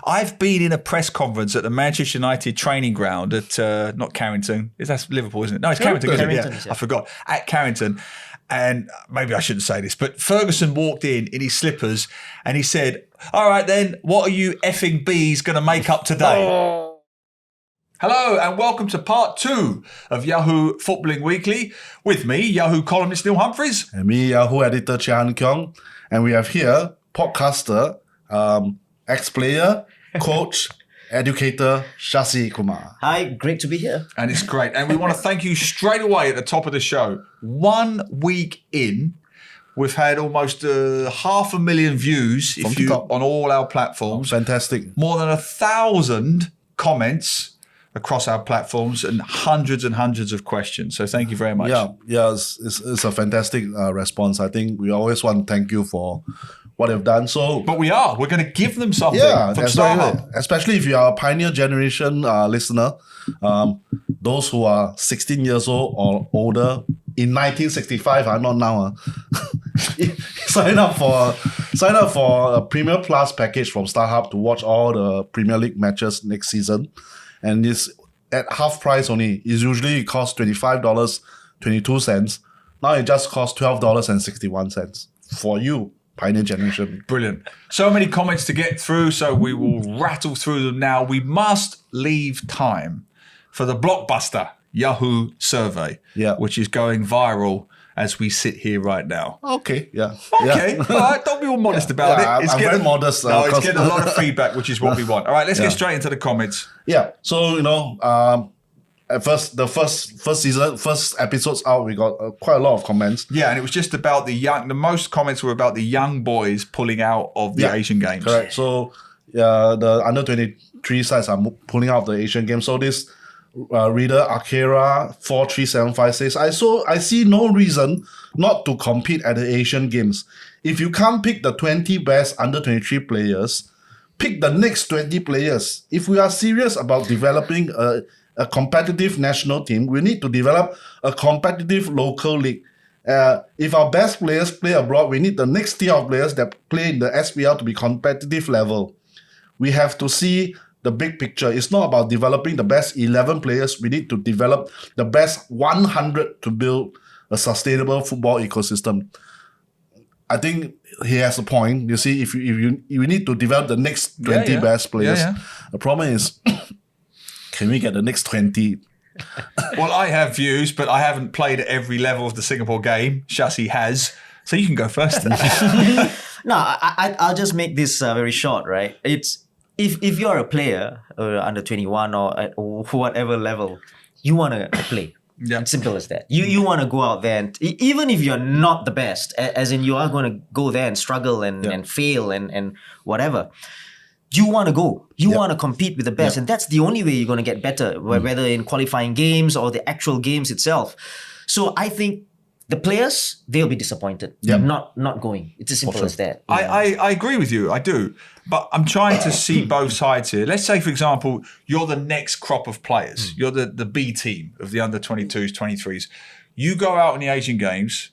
I've been in a press conference at the Manchester United training ground at, not Carrington. That's Liverpool, isn't it? No, it's Carrington, isn't it? Yeah. I forgot. At Carrington. And maybe I shouldn't say this, but Ferguson walked in his slippers and he said, all right then, what are you effing bees going to make up today? Hello and welcome to part 2 of Yahoo Footballing Weekly with me, Yahoo columnist Neil Humphreys. And me, Yahoo editor Chia Keong. And we have here podcaster, ex-player, coach, educator Shasi Kumar. Hi, great to be here. And it's great. And we want to thank you straight away at the top of the show. 1 week in, we've had almost 500,000 views on all our platforms. Oh, fantastic. More than 1,000 comments across our platforms and hundreds of questions. So thank you very much. Yeah, it's a fantastic response. I think we always want to thank you for what you've done. But we're going to give them something from StarHub. Especially if you are a pioneer generation listener, those who are 16 years old or older in 1965, not now. Sign up for a Premier Plus package from StarHub to watch all the Premier League matches next season. And it's at half price only. It usually costs $25.22. Now it just costs $12.61 for you, Pioneer Generation. Brilliant. So many comments to get through, so we will rattle through them now. We must leave time for the blockbuster Yahoo survey, which is going viral as we sit here right now. Okay, yeah. Okay, all right, don't be all modest about it. I'm very modest. No, it's getting a lot of feedback, which is what we want. All right, let's get straight into the comments. Yeah, so, at first, the first episodes out, we got quite a lot of comments. Yeah, and it was just about the most comments were about the young boys pulling out of the Asian Games. Correct. So, the under-23 sides are pulling out of the Asian Games. So this reader Akira 43756 says, I see no reason not to compete at the Asian Games. If you can't pick the 20 best under-23 players, pick the next 20 players. If we are serious about developing a competitive national team, we need to develop a competitive local league. If our best players play abroad, we need the next tier of players that play in the SPL to be competitive level. We have to see the big picture. It's not about developing the best 11 players. We need to develop the best 100 to build a sustainable football ecosystem. I think he has a point. You see, if you need to develop the next 20 best players. The problem is, can we get the next 20? Well, I have views, but I haven't played at every level of the Singapore game. Shasi has. So you can go first. No, I'll just make this very short, right? It's if you're a player under 21 or at whatever level, you want to play. Yeah. It's simple as that. You want to go out there and even if you're not the best, as in you are going to go there and struggle and fail and whatever. You want to go. You want to compete with the best. And that's the only way you're going to get better, whether in qualifying games or the actual games itself. So I think the players, they'll be disappointed. Not going. It's as simple as that. I agree with you. I do. But I'm trying to see both sides here. Let's say, for example, you're the next crop of players. You're the B team of the under-22s, 23s. You go out in the Asian Games.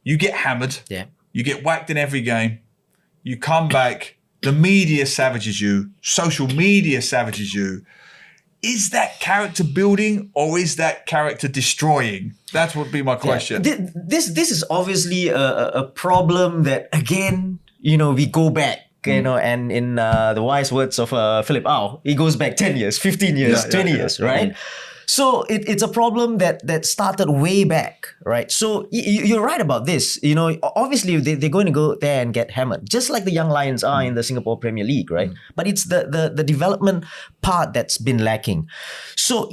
You get hammered. Yeah. You get whacked in every game. You come back. The media savages you. Social media savages you. Is that character building or is that character destroying? That would be my question. This is obviously a problem that, again, we go back. And in the wise words of Philip Au, it goes back 10 years, 15 years, 20 years, right? So it's a problem that started way back, right? So you're right about this. Obviously they're going to go there and get hammered, just like the young Lions are in the Singapore Premier League, right? But it's the development part that's been lacking. So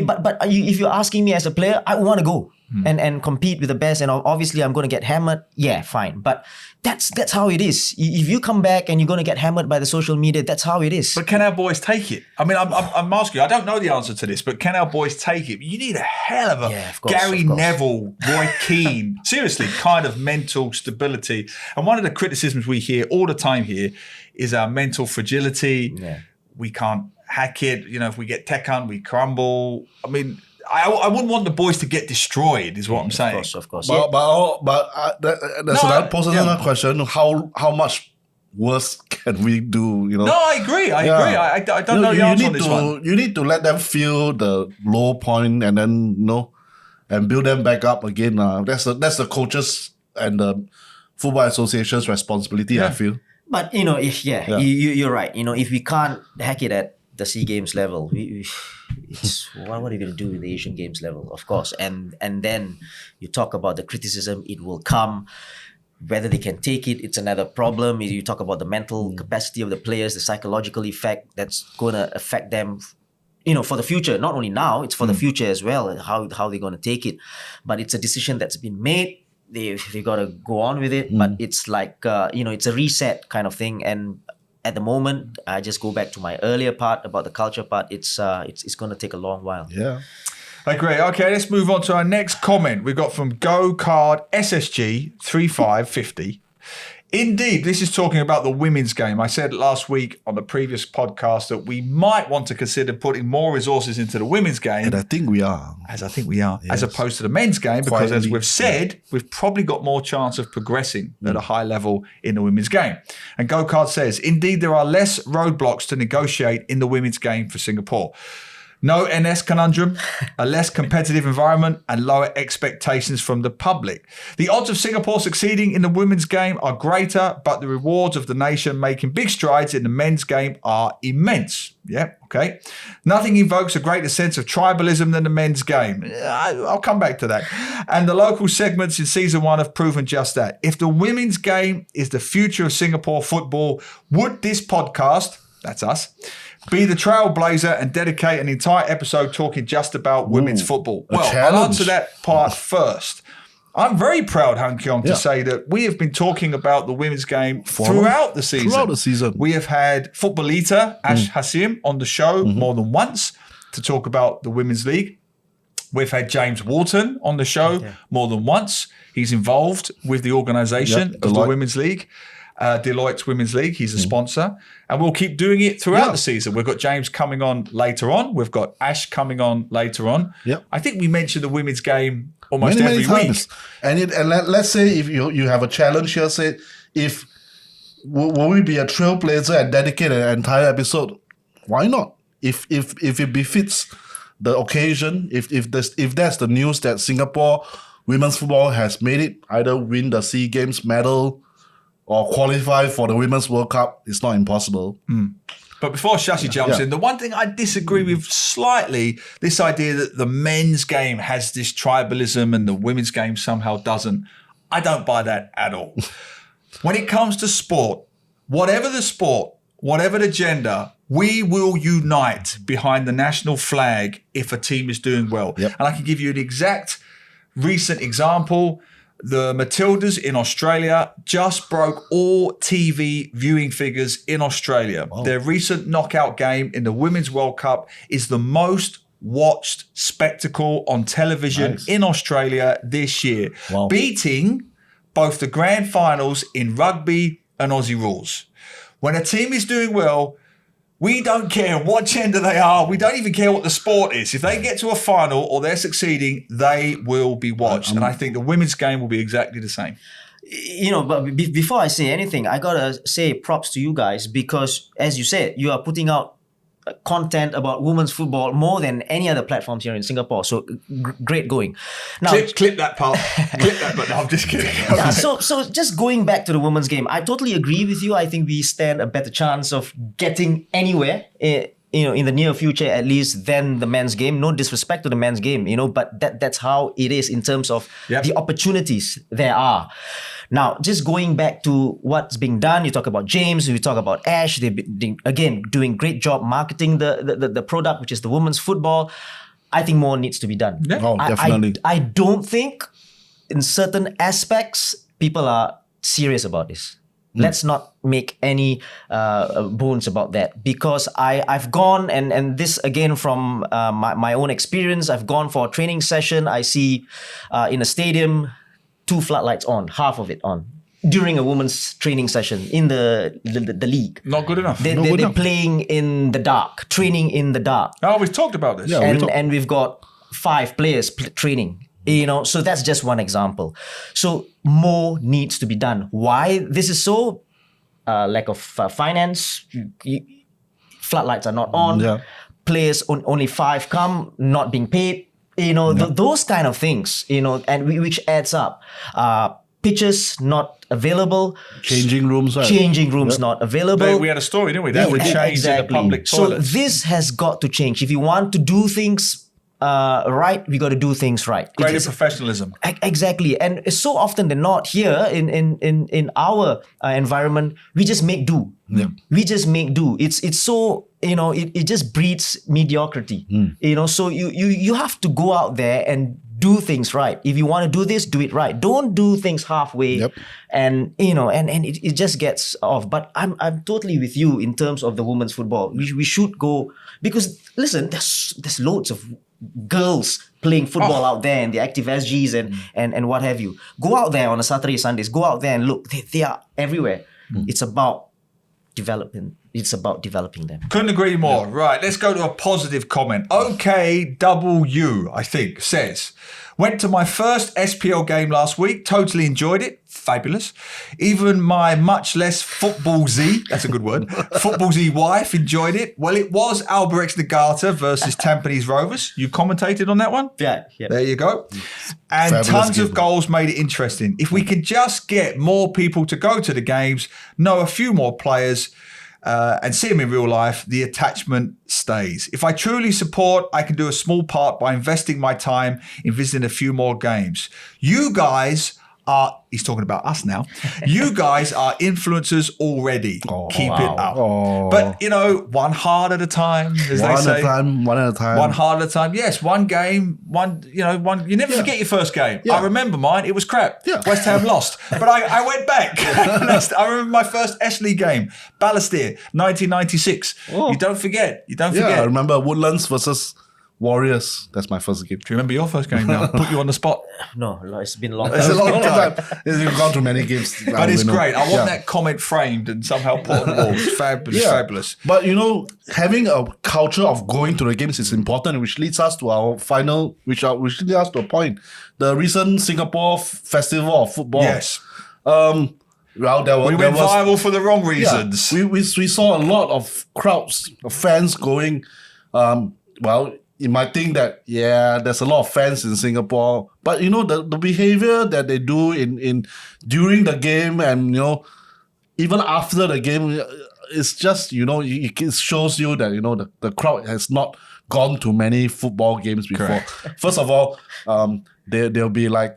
but if you're asking me as a player, I want to go and compete with the best, and obviously I'm going to get hammered. Yeah, fine, but that's how it is. If you come back and you're going to get hammered by the social media, that's how it is. But can our boys take it? I mean, I'm asking you, I don't know the answer to this, but can our boys take it? You need a hell of a Gary Neville, Roy Keane, seriously, kind of mental stability. And one of the criticisms we hear all the time here is our mental fragility. Yeah. We can't hack it. If we get tech hunt, we crumble. I mean, I wouldn't want the boys to get destroyed, is what I'm saying. Of course. But there's another question. How much worse can we do? You know. No, I agree. I agree. I don't know the answer on this one. You need to let them feel the low point and then and build them back up again. That's the coaches and the football association's responsibility. I feel. But you're right. If we can't hack it at the SEA Games level, what are you going to do with the Asian Games level? Of course, and then you talk about the criticism. It will come. Whether they can take it, it's another problem. You talk about the mental capacity of the players, the psychological effect that's going to affect them, for the future. Not only now, it's for the future as well. How they're going to take it, but it's a decision that's been made. They've got to go on with it. But it's like it's a reset kind of thing. And at the moment, I just go back to my earlier part about the culture part. It's going to take a long while. Yeah. I agree. Okay, let's move on to our next comment. We've got from Go Card SSG 3550. Indeed, this is talking about the women's game. I said last week on the previous podcast that we might want to consider putting more resources into the women's game. And I think we are. As opposed to the men's game, because as we've said, we've probably got more chance of progressing at a high level in the women's game. And Go Card says, indeed, there are less roadblocks to negotiate in the women's game for Singapore. No NS conundrum, a less competitive environment, and lower expectations from the public. The odds of Singapore succeeding in the women's game are greater, but the rewards of the nation making big strides in the men's game are immense. Yeah, okay. Nothing invokes a greater sense of tribalism than the men's game. I'll come back to that. And the local segments in season 1 have proven just that. If the women's game is the future of Singapore football, would this podcast, that's us, be the trailblazer and dedicate an entire episode talking just about women's football? Well, I'll answer that part first. I'm very proud, Han Keong, to say that we have been talking about the women's game throughout the season. We have had Footballita, Ash Hassim, on the show more than once to talk about the Women's League. We've had James Walton on the show more than once. He's involved with the organisation of the Women's League. Deloitte's Women's League. He's a sponsor. And we'll keep doing it throughout the season. We've got James coming on later on. We've got Ash coming on later on. Yep. I think we mentioned the women's game almost every week. And let's say if you have a challenge here, say, will we be a trailblazer and dedicate an entire episode? Why not? If it befits the occasion, if that's the news that Singapore women's football has made it, either win the SEA Games medal or qualify for the Women's World Cup, it's not impossible. But before Shasi jumps in, the one thing I disagree with slightly, this idea that the men's game has this tribalism and the women's game somehow doesn't. I don't buy that at all. When it comes to sport, whatever the gender, we will unite behind the national flag if a team is doing well. Yep. And I can give you an exact recent example. The Matildas in Australia just broke all TV viewing figures in Australia. Wow. Their recent knockout game in the Women's World Cup is the most watched spectacle on television in Australia this year, beating both the grand finals in rugby and Aussie rules. When a team is doing well, we don't care what gender they are. We don't even care what the sport is. If they get to a final or they're succeeding, they will be watched. And I think the women's game will be exactly the same. But before I say anything, I got to say props to you guys because, as you said, you are putting out content about women's football more than any other platforms here in Singapore. So great going. Now, clip that part. Clip that, but no, I'm just kidding. So just going back to the women's game, I totally agree with you. I think we stand a better chance of getting anywhere, in the near future at least, than the men's game. No disrespect to the men's game, but that's how it is in terms of the opportunities there are. Now, just going back to what's being done, you talk about James, you talk about Ash, they've been, again, doing great job marketing the product, which is the women's football. I think more needs to be done. Yeah. Oh, definitely. I don't think in certain aspects, people are serious about this. Let's not make any bones about that because I've gone, and this again from my own experience, I've gone for a training session. I see in a stadium, 2 floodlights on, half of it on, during a women's training session in the league. Not good enough. They're playing in the dark, training in the dark. Oh, we've talked about this. Yeah, and we've got 5 players training. So that's just one example. So more needs to be done. Why this is so? lack of finance. Floodlights are not on. Yeah. Players only 5 come, not being paid. Those kind of things. And which adds up. Pitches not available. Changing rooms, right? Changing rooms not available. We had a story, didn't we? That would change in the public toilets. So this has got to change. If you want to do things right, we got to do things right. Greater professionalism. Exactly. And so often than not here in our environment, we just make do. Yeah. We just make do. It's so, it just breeds mediocrity. So you have to go out there and do things right. If you want to do this, do it right. Don't do things halfway. Yep. And it just gets off. But I'm totally with you in terms of the women's football. We should go, because listen, there's loads of girls playing football out there and the active SGs and what have you. Go out there on a Saturday, Sundays. Go out there and look. They are everywhere. It's about development. It's about developing them. Couldn't agree more. Yeah. Right, let's go to a positive comment. OKW, I think, says, went to my first SPL game last week. Totally enjoyed it. Fabulous. Even my much less Football Z, that's a good word, Football Z wife enjoyed it. Well, it was Albirex Nagata versus Tampines Rovers. You commentated on that one? Yeah. There you go. And Fabulous tons game. of goals made it interesting. If we can just get more people to go to the games, know a few more players, and see them in real life, the attachment stays. If I truly support, I can do a small part by investing my time in visiting a few more games. You guys are, he's talking about us now, you guys are influencers already. Keep it up. But, one heart at a time, as they say. One at a time. One heart at a time. Yes, one game, you never forget your first game. Yeah. I remember mine, it was crap. Yeah. West Ham lost. But I went back. I remember my first Esley game, Balestier, 1996. You don't forget. Yeah, I remember Woodlands versus Warriors. That's my first game. Do you remember your first game now? Put you on the spot. No, it's been a long It's a time. long time. You've gone through many games. But it's great. I want that comment framed and somehow put on the wall. It's fabulous, fabulous. But having a culture of going to the games is important, which leads us to our final, which leads us to a point. The recent Singapore Festival of Football. Yes. Well, we went viral for the wrong reasons. Yeah, we saw a lot of crowds of fans going. You might think that there's a lot of fans in Singapore, but the behavior that they do in during the game and even after the game, it's just it shows you that the crowd has not gone to many football games before. Correct. First of all, they'll be like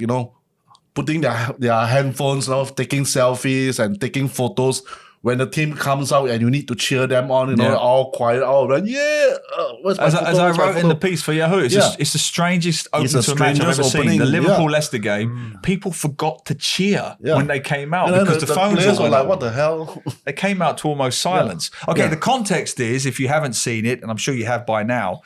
putting their handphones off, taking selfies and taking photos. When the team comes out and you need to cheer them on, all quiet, all around. As I wrote in the piece for Yahoo, it's the strangest opening to a match I've ever seen. The Liverpool-Leicester game, people forgot to cheer when they came out because the phones were like, what the hell? They came out to almost silence. Yeah. Okay, the context is, if you haven't seen it, and I'm sure you have by now,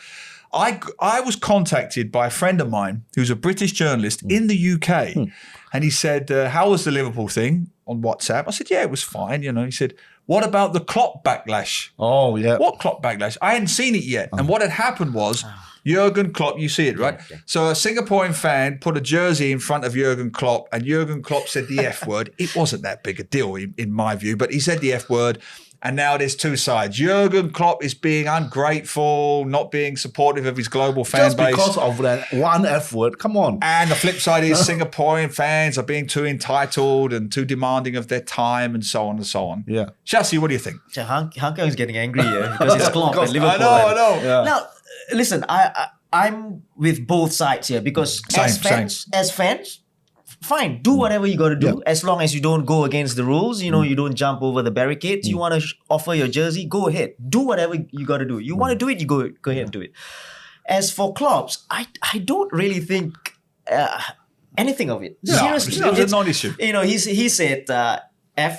I was contacted by a friend of mine who's a British journalist in the UK, and he said, how was the Liverpool thing? On WhatsApp. I said, it was fine. He said, what about the Klopp backlash? Oh, yeah. What Klopp backlash? I hadn't seen it yet. And what had happened was Jurgen Klopp, you see it, right? Yeah. So a Singaporean fan put a jersey in front of Jurgen Klopp and Jurgen Klopp said the F word. It wasn't that big a deal in my view, but he said the F word. And now there's two sides. Jurgen Klopp is being ungrateful, not being supportive of his global fan base. Just because of that one F word, come on. And the flip side is Singaporean fans are being too entitled and too demanding of their time and so on and so on. Yeah. Shasi, what do you think? Hang Keong is getting angry here because it's Klopp at Liverpool. I know. Yeah. Now, listen, I'm with both sides here because as fans, fine, do whatever you got to do as long as you don't go against the rules. You don't jump over the barricades. You want to offer your jersey, go ahead. Do whatever you got to do. You want to do it, you go ahead and do it. As for Klopp's, I don't really think anything of it. Seriously, it's a non-issue. He said.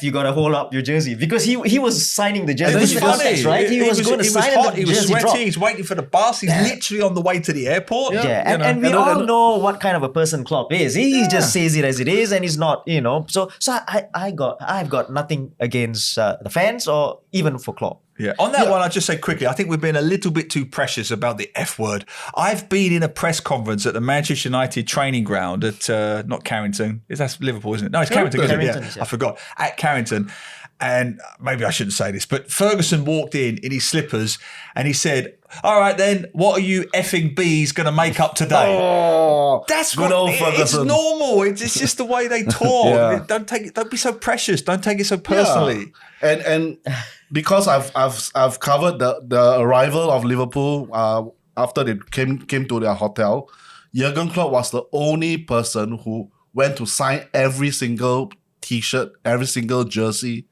You gotta hold up your jersey because he was signing the jersey. It was funny, right? He was going to sign hot. the He was jersey sweaty. drop. He's waiting for the bus. He's literally on the way to the airport. And we all know what kind of a person Klopp is. He just says it as it is, and he's not, So I've got nothing against the fans or even for Klopp. Yeah. On that one, I'll just say quickly, I think we've been a little bit too precious about the F word. I've been in a press conference at the Manchester United training ground at, not Carrington. That's Liverpool, isn't it? No, it's Carrington, isn't it? Carrington, I forgot. At Carrington. and maybe I shouldn't say this, but Ferguson walked in his slippers and he said, "All right then, what are you effing bees going to make up today?" Oh, That's good what old it's Ferguson. normal. It's just the way they talk. Yeah. Don't be so precious. Don't take it so personally. Yeah. And because I've covered the arrival of Liverpool after they came to their hotel, Jurgen Klopp was the only person who went to sign every single T-shirt, every single jersey,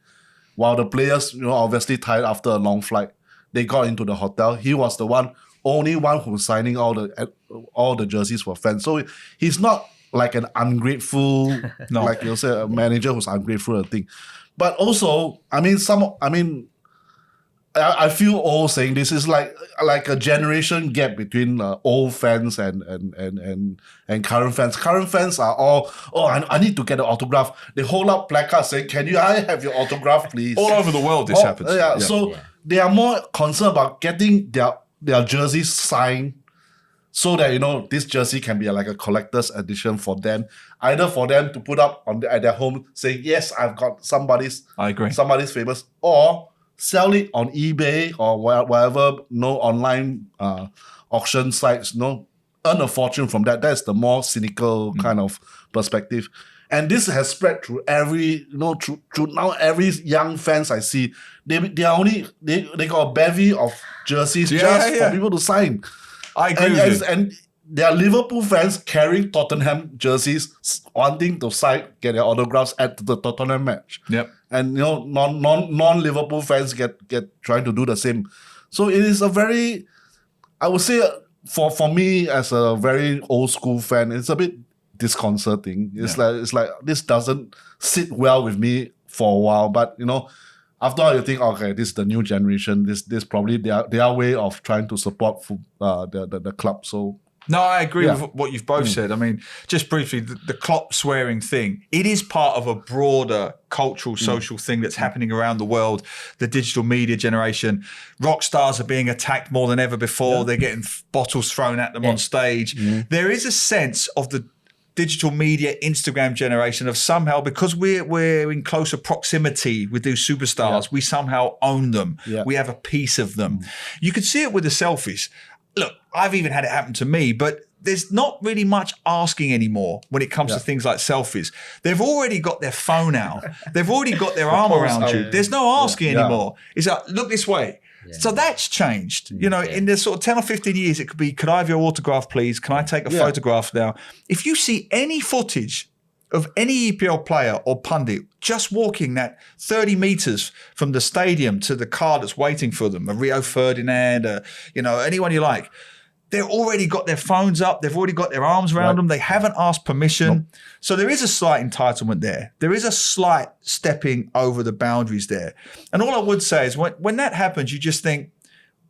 while the players, obviously tired after a long flight, they got into the hotel. He was the only one who was signing all the jerseys for fans. So he's not like an ungrateful, like you'll say, a manager who's ungrateful or thing. But also, I feel old saying this is like a generation gap between old fans and current fans. Current fans are all, I need to get an autograph. They hold up placards saying, I have your autograph, please? All over the world this happens. Yeah. So they are more concerned about getting their jerseys signed so that, this jersey can be like a collector's edition for them. Either for them to put up at their home saying, yes, I've got somebody's famous, or sell it on eBay or whatever, online auction sites, earn a fortune from that. That's the more cynical kind of perspective. And this has spread through through now every young fans I see. They got a bevy of jerseys for people to sign. I agree with you. And there are Liverpool fans carrying Tottenham jerseys, wanting to get their autographs at the Tottenham match. Yep. And non-Liverpool fans get trying to do the same. So it is a very, I would say, for me as a very old school fan, it's a bit disconcerting. It's like this doesn't sit well with me for a while. But after all, you think, okay, this is the new generation. This probably their way of trying to support the club. So. No, I agree with what you've both said. I mean, just briefly, the Klopp swearing thing, it is part of a broader cultural, social thing that's happening around the world. The digital media generation, rock stars are being attacked more than ever before. They're getting bottles thrown at them on stage. There is a sense of the digital media, Instagram generation of somehow, because we're in closer proximity with these superstars, we somehow own them. Yeah. We have a piece of them. You could see it with the selfies. Look, I've even had it happen to me, but there's not really much asking anymore when it comes to things like selfies. They've already got their phone out. They've already got their arm around you. There's no asking anymore. It's like, look this way. Yeah. So that's changed. In the sort of 10 or 15 years, it could be, could I have your autograph, please? Can I take a photograph now? If you see any footage of any EPL player or pundit just walking that 30 meters from the stadium to the car that's waiting for them, a Rio Ferdinand, anyone you like, they've already got their phones up. They've already got their arms around them. They haven't asked permission. Nope. So there is a slight entitlement there. There is a slight stepping over the boundaries there. And all I would say is when that happens, you just think,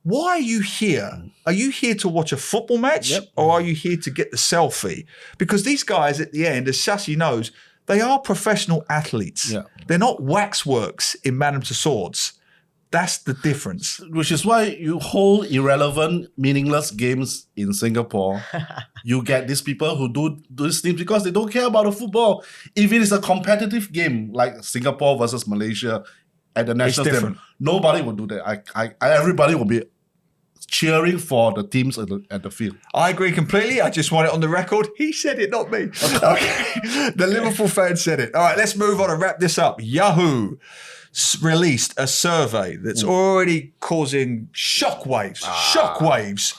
why are you here? Are you here to watch a football match or are you here to get the selfie? Because these guys at the end, as Shasi knows, they are professional athletes. Yeah. They're not waxworks in Madame Tussauds. That's the difference. Which is why you hold irrelevant, meaningless games in Singapore. You get these people who do these things because they don't care about the football. If it is a competitive game like Singapore versus Malaysia at the national team, nobody will do that. Everybody will be cheering for the teams at the field. I agree completely. I just want it on the record. He said it, not me. Okay. The Liverpool fans said it. All right, let's move on and wrap this up. Yahoo released a survey that's already causing shockwaves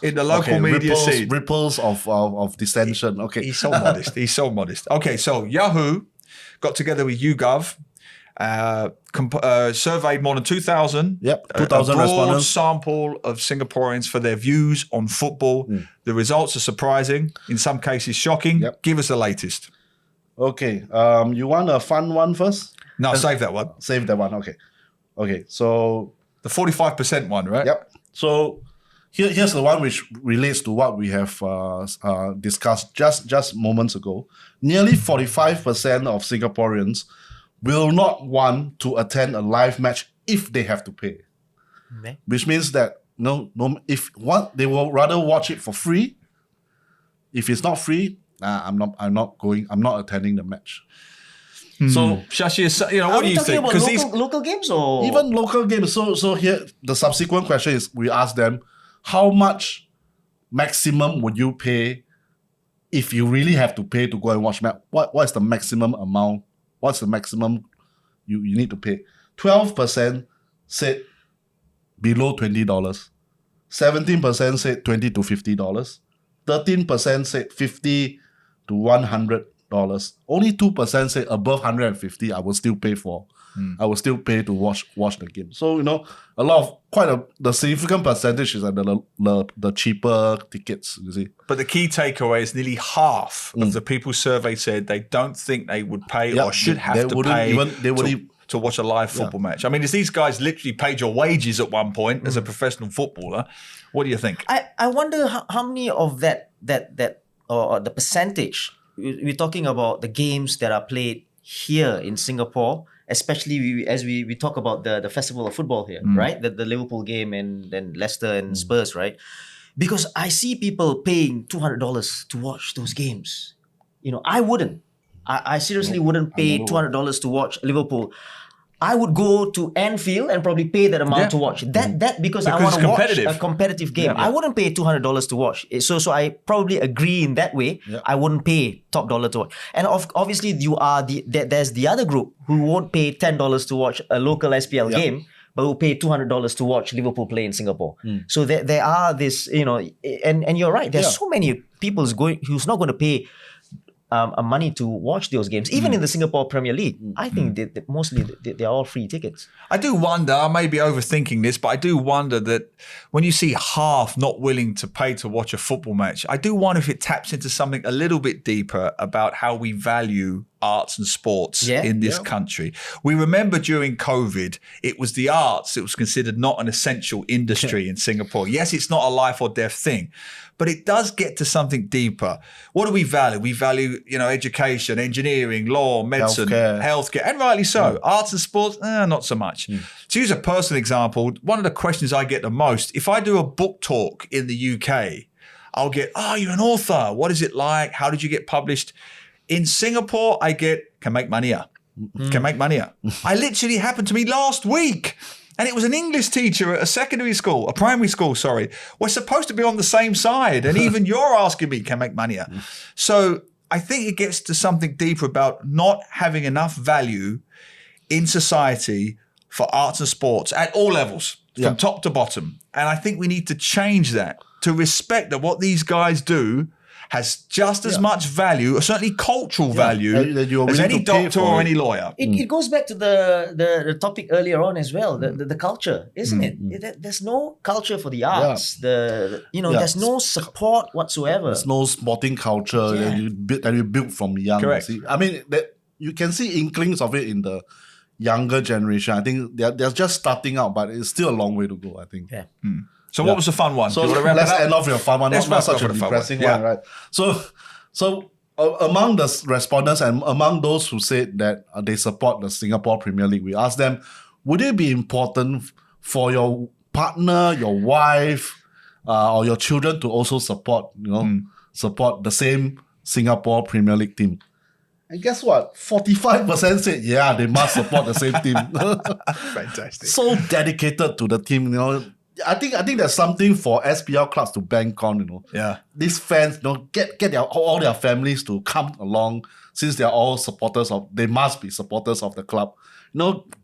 in the local media scene. Ripples of dissension. Okay. He's so modest. He's so modest. Okay, so Yahoo got together with YouGov, surveyed more than 2,000. 2,000 broad respondents. Sample of Singaporeans for their views on football. The results are surprising, in some cases shocking. Give us the latest. Okay, you want a fun one first? No, save that one. Save that one. Okay. So the 45% one, right? Yep. So here's the one which relates to what we have discussed just moments ago. Nearly 45% of Singaporeans will not want to attend a live match if they have to pay, which means that they will rather watch it for free. If it's not free, I'm not attending the match. So Shashi, what Are do we you talking think? about Because local games or even local games. So here the subsequent question is we ask them, how much maximum would you pay if you really have to pay to go and watch match? What is the maximum amount? What's the maximum you need to pay? 12% said below $20. 17% said $20 to $50. 13% said $50 to $100. Only 2% said above 150. I will still pay for. I will still pay to watch the game. So the significant percentage is at the cheaper tickets. You see, but the key takeaway is nearly half of the people surveyed said they don't think they would pay or should have to pay to watch a live football match. I mean, as these guys literally paid your wages at one point as a professional footballer, what do you think? I wonder how many of that or the percentage we're talking about the games that are played here in Singapore, especially as we talk about the festival of football here, right? The Liverpool game and then Leicester and Spurs, right? Because I see people paying $200 to watch those games. I wouldn't. I seriously wouldn't pay $200 to watch Liverpool. I would go to Anfield and probably pay that amount to watch that because I want to watch a competitive game. I wouldn't pay $200 to watch. So I probably agree in that way. I wouldn't pay top dollar to watch. And obviously there's the other group who won't pay $10 to watch a local SPL game, but will pay $200 to watch Liverpool play in Singapore. So there are this, and you're right. There's so many people who's not going to pay money to watch those games, even in the Singapore Premier League. I think that mostly they're all free tickets. I do wonder, I may be overthinking this, but I do wonder that when you see half not willing to pay to watch a football match, I do wonder if it taps into something a little bit deeper about how we value arts and sports in this country. We remember during COVID, it was the arts. It was considered not an essential industry in Singapore. Yes, it's not a life or death thing, but it does get to something deeper. What do we value? We value, education, engineering, law, medicine, healthcare, and rightly so. Arts and sports, not so much. To use a personal example, one of the questions I get the most, if I do a book talk in the UK, I'll get, you're an author. What is it like? How did you get published? In Singapore, I get, can make money here. Can make money here. I literally happened to me last week. And it was an English teacher at a primary school, We're supposed to be on the same side. And even you're asking me, can make money here. So I think it gets to something deeper about not having enough value in society for arts and sports at all levels, from top to bottom. And I think we need to change that to respect that what these guys do has just as much value, or certainly cultural value, as any doctor or any lawyer. It goes back to the topic earlier on as well, the culture, isn't it? There's no culture for the arts. There's no support whatsoever. There's no sporting culture that you build from young. Correct. See? I mean, you can see inklings of it in the younger generation. I think they're just starting out, but it's still a long way to go, I think. Yeah. So what was the fun one? So let's end off your fun one. Not such a depressing one, right? So among the respondents and among those who said that they support the Singapore Premier League, we asked them, would it be important for your partner, your wife, or your children to also support the same Singapore Premier League team? And guess what? 45% said, they must support the same team. Fantastic. So dedicated to the team, I think there's something for SPL clubs to bank on, These fans, get all their families to come along, since they're all they must be supporters of the club.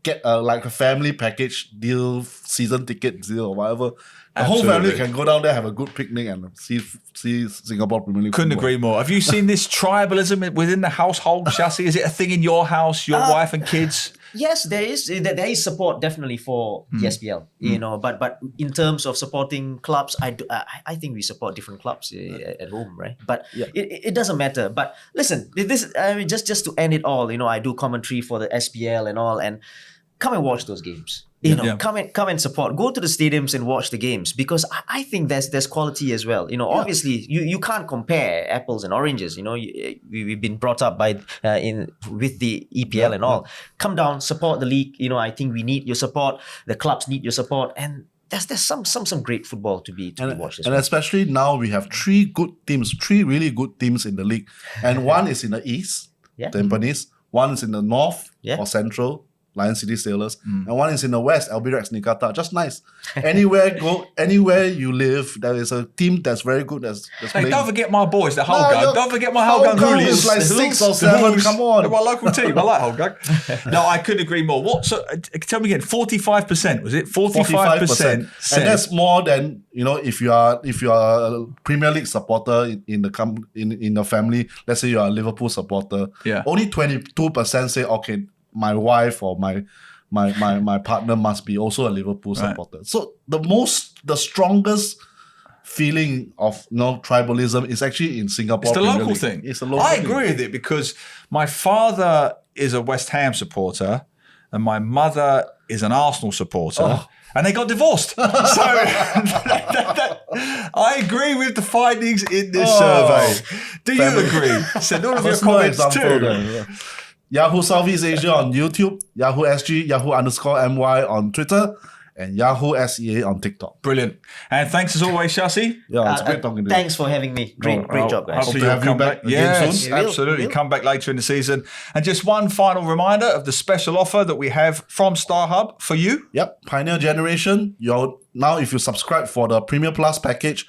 Get like a family package deal, season ticket deal or whatever. The whole family can go down there, have a good picnic and see Singapore Premier League. Couldn't football. agree more. Have you seen this tribalism within the household, Shasi? Is it a thing in your house, your wife and kids? Yes, there is support definitely for the SPL, but in terms of supporting clubs, I think we support different clubs at home, right? But it doesn't matter. But listen, just to end it all, I do commentary for the SPL and all, and come and watch those games. Come and support. Go to the stadiums and watch the games, because I think there's quality as well. Obviously you can't compare apples and oranges. We've been brought up with the EPL and all. Come down, support the league. I think we need your support. The clubs need your support, and there's some great football to be watched as well. And especially now we have three really good teams in the league, and one is in the east, Tampines. One is in the north Yeah. or central, Lion City Sailors, and one is in the west, LB Rex Niigata. Just nice. Anywhere you live, there is a team that's very good. That's Hey, playing. don't forget my boys, the No, Holgang. your Don't forget my Holgang Holgang Hoolies. is like The 6 Hools, or 7, the Hools. come on. They're my local team. I like Holgang. No, I couldn't agree more. What? So, tell me again. 45%, was it? 45%. And that's more than, if you are a Premier League supporter in the family. Let's say you are a Liverpool supporter. Yeah. Only 22% say, okay, my wife or my partner must be also a Liverpool supporter. So the strongest feeling of tribalism is actually in Singapore. It's the Premier local League. thing. It's a local I thing. agree with it because my father is a West Ham supporter and my mother is an Arsenal supporter. And they got divorced. So I agree with the findings in this survey. Do you agree? Send all of your Personal comments example too. there. Yahoo Southeast Asia on YouTube, Yahoo SG, Yahoo_MY on Twitter, and Yahoo SEA on TikTok. Brilliant. And thanks as always, Shasi. Yeah, it's great talking to you. Thanks for having me. Great job, guys. Hopefully to you'll have you come back back. again Yes, soon. We will, absolutely. we will. Come back later in the season. And just one final reminder of the special offer that we have from StarHub for you. Yep, Pioneer Generation. Now, if you subscribe for the Premier Plus package,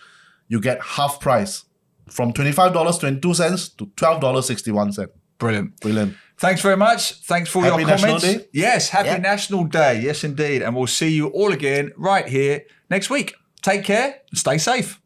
you get half price from $25.22 to $12.61. Brilliant. Thanks very much. Thanks for Happy your National comments. Day. Yes, happy Yeah. National Day. Yes, indeed. And we'll see you all again right here next week. Take care and stay safe.